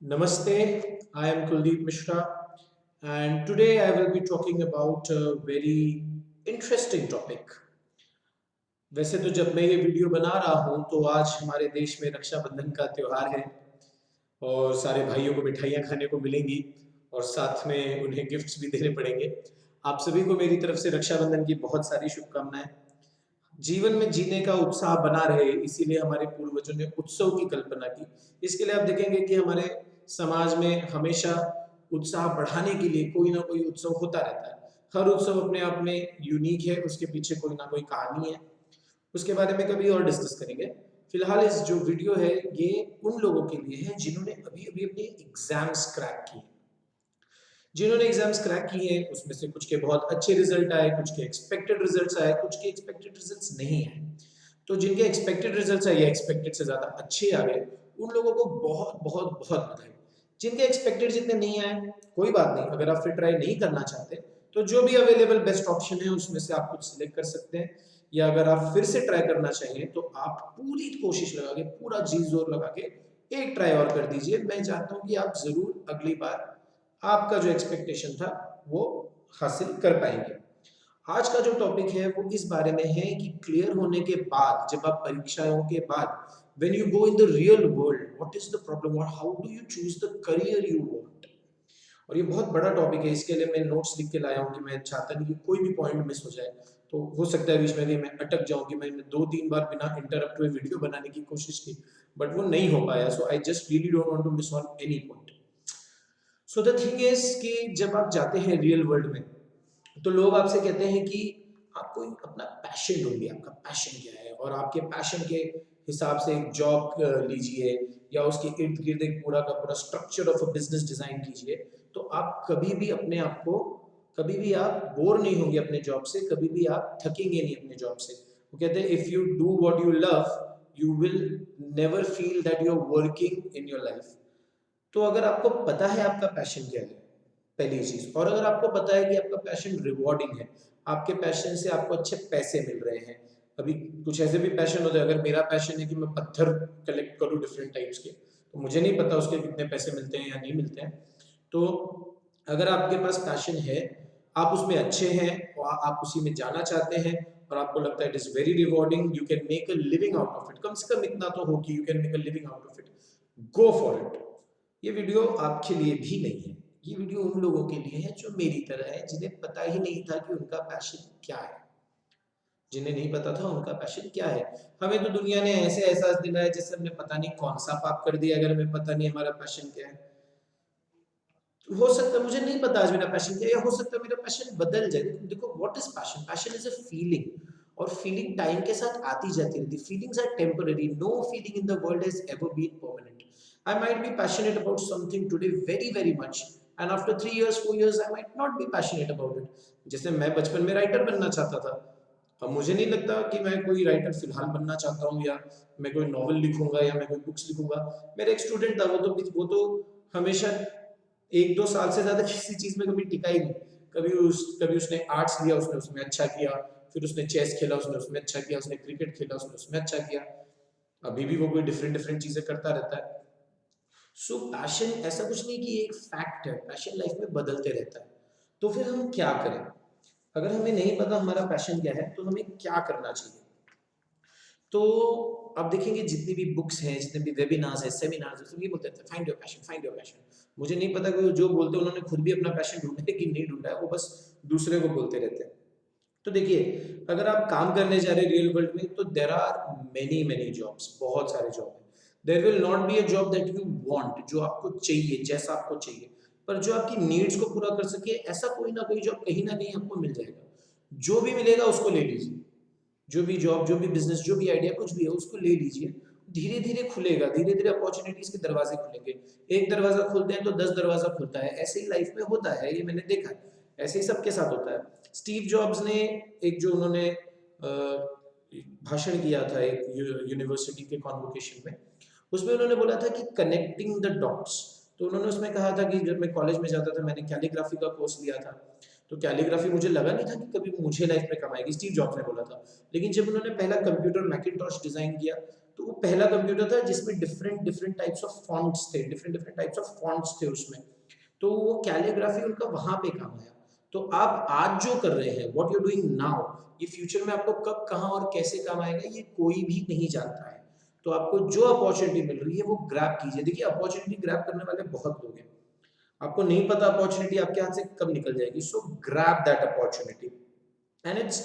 Namaste, I am Kuldeep Mishra, and today I will be talking about a very interesting topic. वैसे तो जब मैं ये video बना रहा हूँ तो आज हमारे देश में रक्षाबंधन का त्यौहार है और सारे भाइयों को मिठाइयाँ खाने को मिलेंगी और साथ में उन्हें गिफ्ट्स भी देने पड़ेंगे। आप सभी को मेरी तरफ से रक्षाबंधन की बहुत सारी शुभकामनाएं। जीवन में जीने का उत्साह बना रहे इसीलिए हमारे पूर्वजों ने उत्सव की कल्पना की। इसके लिए आप देखेंगे कि हमारे समाज में हमेशा उत्साह बढ़ाने के लिए कोई ना कोई उत्सव होता रहता है। हर उत्सव अपने आप में यूनिक है, उसके पीछे कोई ना कोई कहानी है। उसके बारे में कभी और डिस्कस करेंगे। फिलहाल इस जो वीडियो है ये उन लोगों के लिए है जिन्होंने अभी अभी अपने एग्जाम्स क्रैक किए। जिन्होंने एग्जाम्स क्रैक किए हैं उसमें से कुछ के बहुत अच्छे रिजल्ट आए, कुछ के एक्सपेक्टेड रिजल्ट्स आए, कुछ के एक्सपेक्टेड रिजल्ट्स नहीं आए। तो जिनके एक्सपेक्टेड रिजल्ट्स आए या एक्सपेक्टेड से ज़्यादा अच्छे आ गए उन लोगों को बहुत बहुत बहुत बधाई। जिनके एक्सपेक्टेड जितने नहीं आए कोई बात नहीं, अगर आप फिर ट्राई नहीं करना चाहते तो जो भी अवेलेबल बेस्ट ऑप्शन है उसमें से आप कुछ सिलेक्ट कर सकते हैं। या अगर आप फिर से ट्राई करना चाहिए तो आप पूरी कोशिश लगा के, पूरा जी जोर लगा के एक ट्राई और कर दीजिए। मैं चाहता हूँ कि आप जरूर अगली बार आपका जो एक्सपेक्टेशन था वो हासिल कर पाएंगे। आज का जो टॉपिक है वो इस बारे में है कि क्लियर होने के बाद, जब आप परीक्षाओं के बाद when you go in the real world, what is the problem or how do you choose the career you want? और ये बहुत बड़ा टॉपिक है, इसके लिए मैं नोट्स लिख के लाया हूँ कि मैं चाहता नहीं कि कोई भी पॉइंट मिस हो जाए। तो हो सकता है बीच में भी मैं अटक जाऊँ कि मैंने 2-3 बार बिना इंटरप्ट हुए वीडियो बनाने की कोशिश की बट वो नहीं हो पाया। So I just really don't want to miss on any point. So the thing is कि जब आप जाते हैं रियल वर्ल्ड में तो लोग आपसे कहते हैं कि आपको अपना पैशन ढूंढिए, आपका पैशन क्या है और आपके पैशन के हिसाब से एक जॉब लीजिए या उसके इर्द गिर्द एक पूरा का पूरा structure of a business design कीजिए। तो आप कभी भी अपने आप को, कभी भी आप बोर नहीं होंगे अपने जॉब से, कभी भी आप थकेंगे नहीं अपने जॉब से। वो कहते हैं if you do what you love you will never feel that you are working in your life. तो अगर आपको पता है आपका पैशन क्या है, पहली चीज, और अगर आपको पता है कि आपका पैशन रिवॉर्डिंग है, आपके पैशन से आपको अच्छे पैसे मिल रहे हैं। अभी कुछ ऐसे भी पैशन होते हैं, अगर मेरा पैशन है कि मैं पत्थर कलेक्ट करूँ डिफरेंट टाइप्स के, तो मुझे नहीं पता उसके कितने पैसे मिलते हैं या नहीं मिलते हैं। तो अगर आपके पास पैशन है, आप उसमें अच्छे हैं और आप उसी में जाना चाहते हैं और आपको लगता है it is very rewarding, you can make a living out of it, कम से कम इतना तो हो कि you can make a living out of it, go for it. ये वीडियो आपके लिए भी नहीं है, ये वीडियो उन लोगों के लिए है जो मेरी तरह है, जिन्हें पता ही नहीं था कि उनका पैशन क्या है। जिन्हें नहीं पता था उनका पैशन क्या है। हमें तो दुनिया ने ऐसे एहसास दिलाया जैसे हमने पता नहीं कौन सा पाप कर दिया अगर हमें पता नहीं हमारा पैशन क्या है। हो सकता है मुझे नहीं पता आज मेरा पैशन क्या है, या हो सकता है मेरा पैशन बदल जाए। देखो what is passion, passion is a feeling और फीलिंग टाइम के साथ आती जाती रहती है। Feelings are temporary, no feeling in the world has ever been permanent. I might be passionate about something today very very much and after 3 years 4 years I might not be passionate about it. जैसे मैं बचपन में writer बनना चाहता था, अब मुझे नहीं लगता कि मैं कोई राइटर फिलहाल बनना चाहता हूँ या मैं कोई नॉवल लिखूंगा या मैं कोई बुक्स लिखूंगा। मेरा एक स्टूडेंट था, वो तो हमेशा 1-2 साल से ज्यादा किसी चीज में कभी टिका ही नहीं। कभी उसने आर्ट्स लिया, उसने उसमें अच्छा किया, फिर उसने चेस खेला, उसने उसमें अच्छा किया, उसने क्रिकेट खेला, उसने उसमें अच्छा किया। अभी भी वो कोई डिफरेंट डिफरेंट चीजें करता रहता है। सो पैशन ऐसा कुछ नहीं कि एक फैक्ट है, पैशन लाइफ में बदलते रहता है। तो फिर हम क्या करें? अगर हमें नहीं पता हमारा पैशन क्या है तो हमें क्या करना चाहिए? तो आप देखेंगे जितनी भी बुक्स हैं, जितने भी वेबिनार्स हैं, सेमिनार्स हैं, सब ये बोलते हैं find your passion, find your passion. मुझे नहीं पता कि वो जो बोलते हैं उन्होंने खुद भी अपना पैशन ढूंढा है कि नहीं ढूंढा है, वो बस दूसरे को बोलते रहते हैं। तो देखिए, अगर आप काम करने जा रहे हैं रियल वर्ल्ड में तो there are many many jobs, बहुत सारे जॉब हैं। There will not be a job that you want, जो आपको चाहिए, जैसा आपको चाहिए, पर जो आपकी नीड्स को पूरा कर सके, ऐसा कोई ना कोई जॉब कहीं ना कहीं आपको मिल जाएगा। जो भी मिलेगा उसको ले लीजिए, जो भी जॉब, जो भी बिजनेस, जो भी आइडिया कुछ भी है उसको ले लीजिए। धीरे धीरे खुलेगा, धीरे धीरे अपॉर्चुनिटीज के दरवाजे खुलेंगे। एक दरवाजा खुलते हैं तो 10 दरवाजा खुलता है, ऐसे ही लाइफ में होता है, ये मैंने देखा है। ऐसे ही सबके साथ होता है। स्टीव जॉब्स ने एक जो उन्होंने भाषण किया था एक यूनिवर्सिटी के कॉन्वोकेशन में, उसमें उन्होंने बोला था कि कनेक्टिंग द डॉट्स। तो उन्होंने उसमें कहा था कि जब मैं कॉलेज में जाता था मैंने कैलीग्राफी का कोर्स लिया था। तो कैलीग्राफी मुझे लगा नहीं था कि कभी मुझे लाइफ में कमाएगी, स्टीव जॉब्स ने बोला था। लेकिन जब उन्होंने पहला कंप्यूटर मैकिंटॉश डिजाइन किया तो वो पहला कंप्यूटर था जिसमें different different types of fonts थे, different different types of fonts थे उसमें। तो वो कैलीग्राफी उनका वहां पे काम आया। तो आप आज जो कर रहे हैं, व्हाट यू डूइंग नाउ, ये फ्यूचर में आपको कब कहाँ और कैसे काम आएगा ये कोई भी नहीं जानता है। तो आपको जो अपॉर्चुनिटी मिल रही है वो ग्रैब कीजिए। देखिए अपॉर्चुनिटी ग्रैब करने वाले बहुत लोग हैं, आपको नहीं पता अपॉर्चुनिटी आपके हाथ से कब निकल जाएगी। So grab that opportunity and it's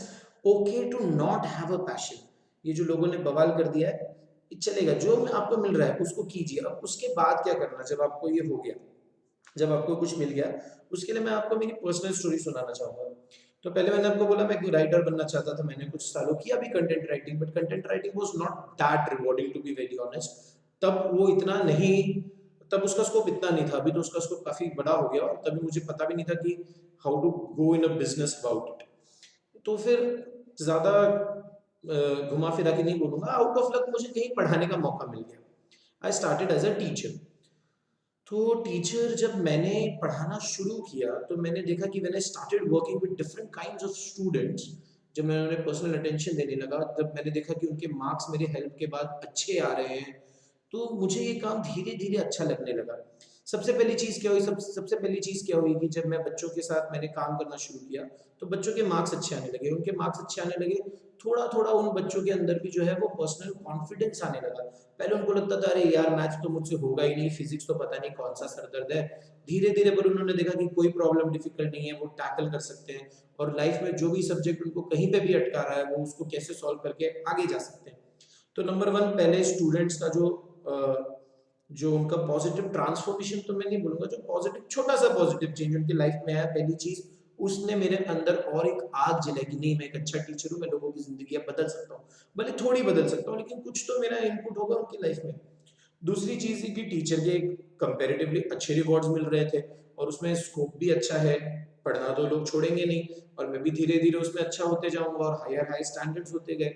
okay to not have a passion. ये जो लोगों ने बवाल कर दिया है ये चलेगा, जो आपको मिल रहा है उसको कीजिए। अब उसके बाद क्या करना, जब आपको ये हो गया, जब आपको कुछ मिल गया, उसके लिए मैं आपको मेरी पर्सनल स्टोरी सुनाना चाहूंगा। तो पहले मैंने आपको बोला मैं राइटर बनना चाहता था, मैंने कुछ सालों किया भी content writing, but content writing was not that rewarding to be very honest. तब वो इतना नहीं, तब उसका स्कोप इतना नहीं था। अभी तो उसका स्कोप काफी बड़ा हो गया और तभी मुझे पता भी नहीं था कि how to go in a business about it. तो फिर ज्यादा घुमा फिरा के नहीं बोलूंगा, आउट ऑफ लक मुझे कहीं पढ़ाने का मौका मिल गया। I started as a teacher. तो टीचर जब मैंने पढ़ाना शुरू किया तो मैंने देखा कि when I started working with different kinds of students, जब मैं उन्हें पर्सनल अटेंशन देने लगा, जब मैंने देखा कि उनके मार्क्स मेरे हेल्प के बाद अच्छे आ रहे हैं, तो मुझे ये काम धीरे धीरे अच्छा लगने लगा। सबसे पहली चीज़ क्या हुई, सबसे पहली चीज़ क्या हुई कि जब मैं बच्चों के साथ मैंने काम करना शुरू किया तो बच्चों के मार्क्स अच्छे आने लगे, उनके मार्क्स अच्छे आने लगे। थोड़ा थोड़ा उन बच्चों के अंदर भी जो है वो पर्सनल कॉन्फिडेंस आने लगा। पहले उनको लगता था अरे यार मैथ्स तो मुझसे होगा ही नहीं, फिजिक्स तो पता नहीं कौन सा सरदर्द है। धीरे धीरे पर उन्होंने देखा कि कोई प्रॉब्लम डिफिकल्ट नहीं है, वो टैकल कर सकते हैं और लाइफ में जो भी सब्जेक्ट उनको कहीं पे भी अटका रहा है वो उसको कैसे सॉल्व करके आगे जा सकते हैं। तो नंबर वन, पहले स्टूडेंट्स का जो उनका पॉजिटिव ट्रांसफॉर्मेशन, तो मैं नहीं बोलूंगा, जो पॉजिटिव छोटा सा पॉजिटिव चेंज उनकी लाइफ में आया, पहली चीज उसने मेरे अंदर और एक आग जलाई कि नहीं मैं एक अच्छा टीचर हूँ, मैं लोगों की जिंदगी बदल सकता हूँ। भले थोड़ी बदल सकता हूँ लेकिन कुछ तो मेरा इनपुट होगा उनकी लाइफ में। दूसरी चीज थी कि टीचर के कंपैरेटिवली अच्छे रिवॉर्ड्स मिल रहे थे और उसमें स्कोप भी अच्छा है, पढ़ना तो लोग छोड़ेंगे नहीं और मैं भी धीरे धीरे उसमें अच्छा होते जाऊंगा और हायर हाई स्टैंडर्ड्स होते गए।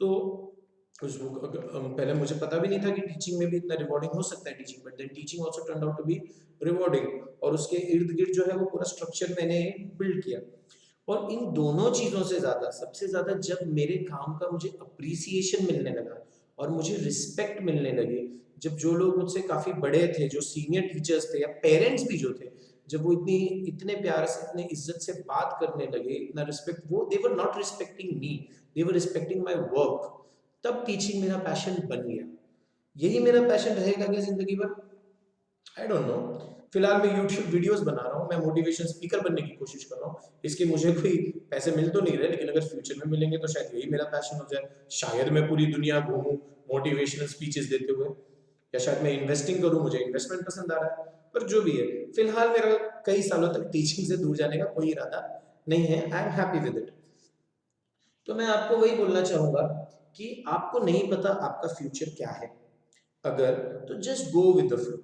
तो पहले मुझे पता भी नहीं था कि टीचिंग में भी इतना रिवॉर्डिंग हो सकता है teaching, but then teaching also turned out to be rewarding. और उसके इर्द गिर्द जो है वो पूरा स्ट्रक्चर मैंने बिल्ड किया। और इन दोनों चीजों से ज्यादा, सबसे ज्यादा जब मेरे काम का मुझे अप्रिसिएशन मिलने लगा और मुझे रिस्पेक्ट मिलने लगी, जब जो लोग मुझसे काफी बड़े थे, जो सीनियर टीचर्स थे या पेरेंट्स भी जो थे, जब वो इतने प्यार से इतने इज्जत से बात करने लगे, इतना रिस्पेक्ट, वो they were not respecting me, they were respecting my work, तब टीचिंग मेरा पैशन बन गया। यही मेरा पैशन रहेगा क्या जिंदगी भर, आई डोंट नो। फिलहाल मैं यूट्यूब वीडियोस बना रहा हूँ, मैं मोटिवेशन स्पीकर बनने की कोशिश कर रहा हूँ। इसके मुझे कोई पैसे मिल तो नहीं रहे, लेकिन अगर फ्यूचर में मिलेंगे तो शायद यही मेरा पैशन हो जाए। शायद मैं पूरी दुनिया घूमूं मोटिवेशनल स्पीचेस देते हुए, या शायद मैं इन्वेस्टिंग करूं, मुझे इन्वेस्टमेंट पसंद आ रहा है। पर जो भी है, फिलहाल मेरा कई सालों तक टीचिंग से दूर जाने का कोई इरादा नहीं है। I am happy with it. तो मैं आपको वही बोलना चाहूंगा कि आपको नहीं पता आपका फ्यूचर क्या है, अगर, तो just go with the flow.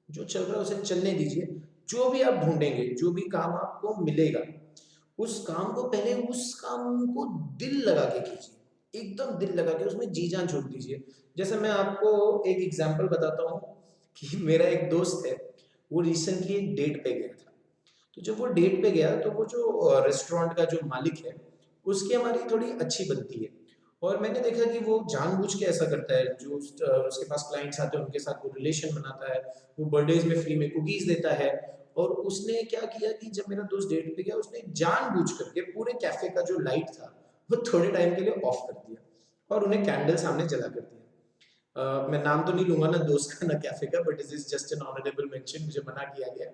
जो चल रहा है उसे चलने दीजिए। जो भी आप ढूंढेंगे, जो भी काम आपको मिलेगा, उस काम को पहले उस काम को दिल लगा के कीजिए, एकदम दिल लगा के उसमें जी जान छोड़ दीजिए। जैसे मैं आपको एक एग्जांपल बताता हूँ कि मेरा एक दोस्त है, वो रिसेंटली एक डेट पे गया था। तो जब वो डेट पे गया तो वो जो रेस्टोरेंट का जो मालिक है, उसकी हमारी थोड़ी अच्छी बनती है। और मैंने देखा कि वो जानबूझ के ऐसा करता है, जो उसके पास क्लाइंट्स आते हैं उनके साथ वो रिलेशन बनाता है, वो बर्थडेज में फ्री में कुकीज देता है। और उसने क्या किया कि जब मेरा दोस्त डेट पे गया, उसने जानबूझ करके पूरे कैफे का जो लाइट था वो थोड़े टाइम के लिए ऑफ कर दिया और उन्हें कैंडल सामने जला कर दिया। मैं नाम तो नहीं लूंगा ना दोस्त का ना कैफे का, but it is just an honourable mention, मुझे मना किया गया।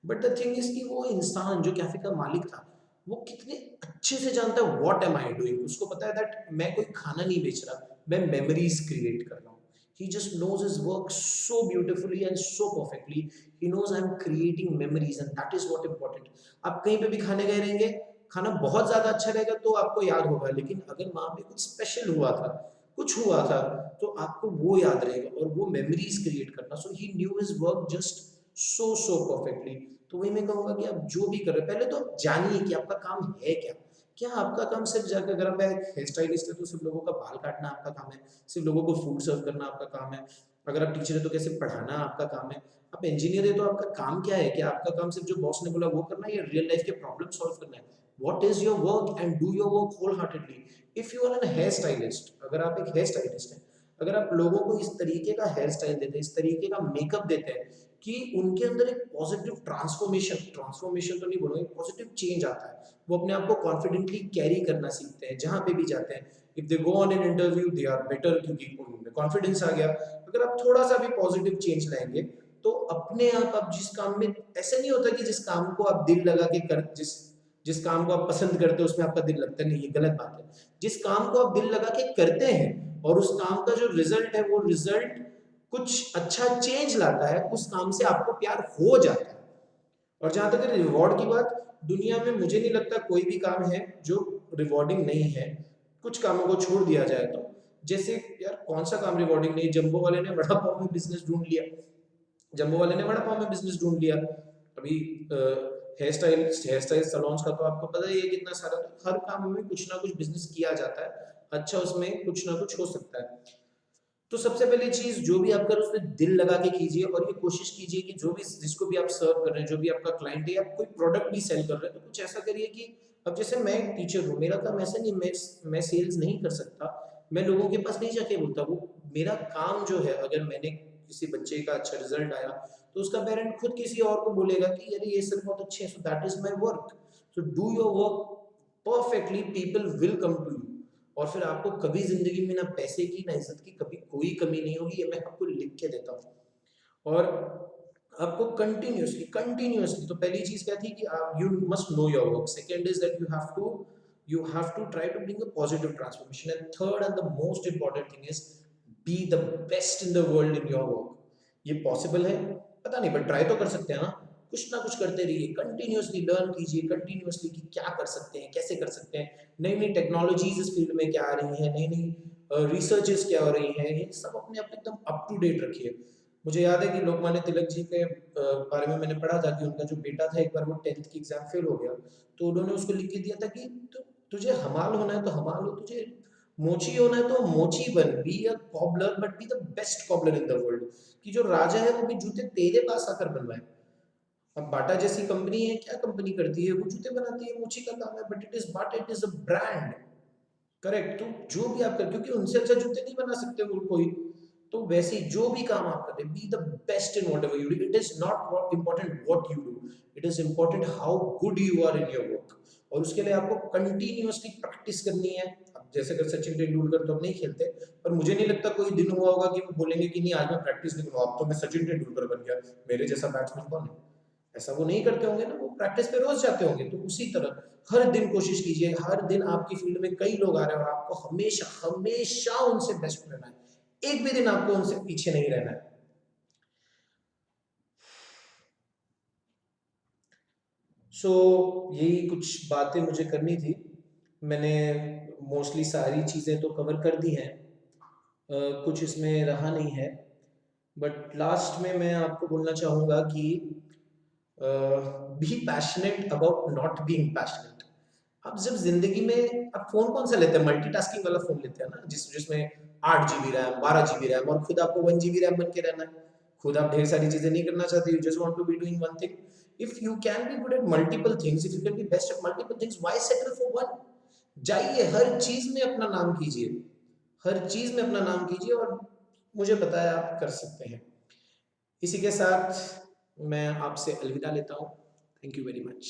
बट द थिंग इज कि वो इंसान जो कैफे का मालिक था, वो कितने अच्छे से जानता है व्हाट एम आई डूइंग। उसको पता है दैट मैं कोई खाना नहीं बेच रहा, मैं मेमोरीज क्रिएट कर रहा हूँ। He just knows his work so beautifully and so perfectly. He knows I am creating memories and that is what important. आप कहीं पे भी खाने गए रहेंगे, खाना बहुत ज्यादा अच्छा रहेगा तो आपको याद होगा, लेकिन अगर वहां पे कुछ स्पेशल हुआ था, कुछ हुआ था, तो आपको वो याद रहेगा और वो मेमोरीज क्रिएट करना। So he knew his work just so perfectly. तो वही मैं कहूंगा कि आप जो भी कर रहे हैं, पहले तो जानिए कि आपका काम है क्या। क्या आपका काम सिर्फ जाकर, अगर आप एक हेयर स्टाइलिस्ट है तो सिर्फ लोगों का बाल काटना आपका काम है, सिर्फ लोगों को फूड सर्व करना आपका काम है। अगर आप टीचर है तो कैसे पढ़ाना आपका काम है। आप इंजीनियर है तो आपका काम क्या है, क्या आपका काम सिर्फ जो बॉस ने बोला वो करना है या रियल लाइफ के प्रॉब्लम सॉल्व करना है। What is your work and do your work wholeheartedly. If you are an hair stylist, अगर आप एक हेयर स्टाइलिस्ट हैं, अगर आप लोगों को इस तरीके का हेयर स्टाइल देते हैं, इस तरीके का मेकअप देते हैं कि उनके अंदर एक पॉजिटिव ट्रांसफॉर्मेशन तो नहीं बोलूंगा, पॉजिटिव चेंज आता है, वो अपने आप को कॉन्फिडेंटली कैरी करना सीखते हैं जहां पे भी जाते हैं। If they go on an interview they are better, क्योंकि उनमें कॉन्फिडेंस आ गया। अगर आप थोड़ा सा भी पॉजिटिव चेंज लाएंगे तो अपने आप जिस काम में, ऐसे नहीं होता कि जिस काम को आप दिल लगा के कर, जिस जिस काम को आप पसंद करते हो उसमें आपका दिल लगता है, नहीं, ये गलत बात है। जिस काम को आप दिल लगा के करते हैं और उस काम का जो रिजल्ट है वो रिजल्ट कुछ अच्छा चेंज लाता है, उस काम से आपको प्यार हो जाता है। और जहां तक रिवॉर्ड की बात, दुनिया में मुझे नहीं लगता कोई भी काम है जो रिवॉर्डिंग नहीं है। कुछ कामों को छोड़ दिया जाए तो, जैसे यार कौन सा काम रिवॉर्डिंग नहीं, जंबो वाले ने वड़ा पाव में बिजनेस ढूंढ लिया, जंबो वाले ने वड़ा पाव में बिजनेस ढूंढ लिया। अभी हेयर स्टाइल सलॉन्स का तो आपको पता ही है कितना सारा, हर काम में कुछ ना कुछ बिजनेस किया जाता है, अच्छा उसमें कुछ ना कुछ हो सकता है। तो सबसे पहली चीज, जो भी आप कर उसमें दिल लगा के कीजिए, और ये कोशिश कीजिए कि जो भी, जिसको भी आप सर्व कर रहे हैं, जो भी आपका क्लाइंट है या कोई प्रोडक्ट भी सेल कर रहे हैं, तो कुछ ऐसा करिए कि, अब जैसे मैं एक टीचर हूँ, मेरा काम ऐसा नहीं, मैं सेल्स नहीं कर सकता, मैं लोगों के पास नहीं जाके बोलता, वो मेरा काम जो है, अगर मैंने किसी बच्चे का अच्छा रिजल्ट आया तो उसका पेरेंट खुद किसी और को बोलेगा कि अरे ये सर बहुत अच्छे हैं, so that is my work. So do your work perfectly, people will come to you. और फिर आपको कभी जिंदगी में ना पैसे की ना इज्जत की कभी कोई कमी नहीं होगी, ये मैं आपको लिख के देता हूँ। और आपको कंटिन्यूअसली, तो पहली चीज क्या थी कि आप, you must know your work, second is that you have to try to bring a positive transformation, and third and the most important thing is be the best in the world in your work. ये possible है पता नहीं, but try तो कर सकते हैं ना। कुछ ना कुछ करते रहिए, कंटिन्यूअसली लर्न कीजिए, कंटिन्यूअसली कि क्या कर सकते हैं, कैसे कर सकते हैं, नई नई टेक्नोलॉजीज इस फील्ड में क्या आ रही हैं, नई नई रिसर्चेस क्या हो रही हैं, ये सब अपने आप एकदम अप टू डेट रखिए। मुझे याद है कि लोकमान्य तिलक जी के बारे में मैंने पढ़ा था कि उनका जो बेटा था, एक बार वो 10th की एग्जाम फेल हो गया, तो उन्होंने उसको लिख के दिया था कि तुझे हमाल होना है तो हमाल हो, तुझे मोची होना है तो मोची बन, be a cobbler but B the best cobbler in the world. कि जो राजा है वो भी जूते तेरे पास आकर बनवाए। अब बाटा जैसी कंपनी है, क्या कंपनी करती है, वो जूते बनाती है, मोची का काम है, but it is a brand. Correct, तो जो भी आप कर, क्योंकि उनसे अच्छा जूते नहीं बना सकते वो कोई, तो वैसे ही जो भी काम आप करें, be the best in whatever you do. It is not important what you do, it is important how good you are in your work. और उसके लिए आपको कंटिन्यूअसली प्रैक्टिस करनी है। अब जैसे अगर सचिन तेंदुलकर तो अब नहीं खेलते, पर मुझे नहीं लगता कोई दिन हुआ होगा कि वो बोलेंगे कि नहीं आज मैं प्रैक्टिस नहीं करूँ, अब तो मैं सचिन तेंदुलकर बन गया, मेरे जैसा बैट्समैन कौन है। ऐसा वो नहीं करते होंगे ना, वो प्रैक्टिस पे रोज जाते होंगे। तो उसी तरह हर दिन कोशिश कीजिए, हर दिन आपकी फील्ड में कई लोग आ रहे हैं और आपको हमेशा हमेशा उनसे बेस्ट रहना है, एक भी दिन आपको उनसे पीछे नहीं रहना है। सो यही कुछ बातें मुझे करनी थी, मैंने मोस्टली सारी चीज़ें तो कवर कर दी हैं, कुछ इसमें रहा नहीं है, बट लास्ट में मैं आपको बोलना चाहूँगा कि B passionate about not being passionate. अब जब जिंदगी में, अब फोन कौन सा लेते हैं, मल्टीटास्किंग वाला फोन लेते हैं ना, जिसमें 8 GB रैम, 12 GB रैम, और खुद आपको 1 GB रैम बन के रहना है। खुद आप ढेर सारी चीजें नहीं करना चाहते, you just want to be doing one thing. If you can be good at multiple things, if you can be best at multiple things, why settle for one. जाइए, हर चीज में अपना नाम कीजिए, हर चीज में अपना नाम कीजिए, और मुझे पता है आप कर सकते हैं। इसी के साथ मैं आपसे अलविदा लेता हूँ। Thank you very much.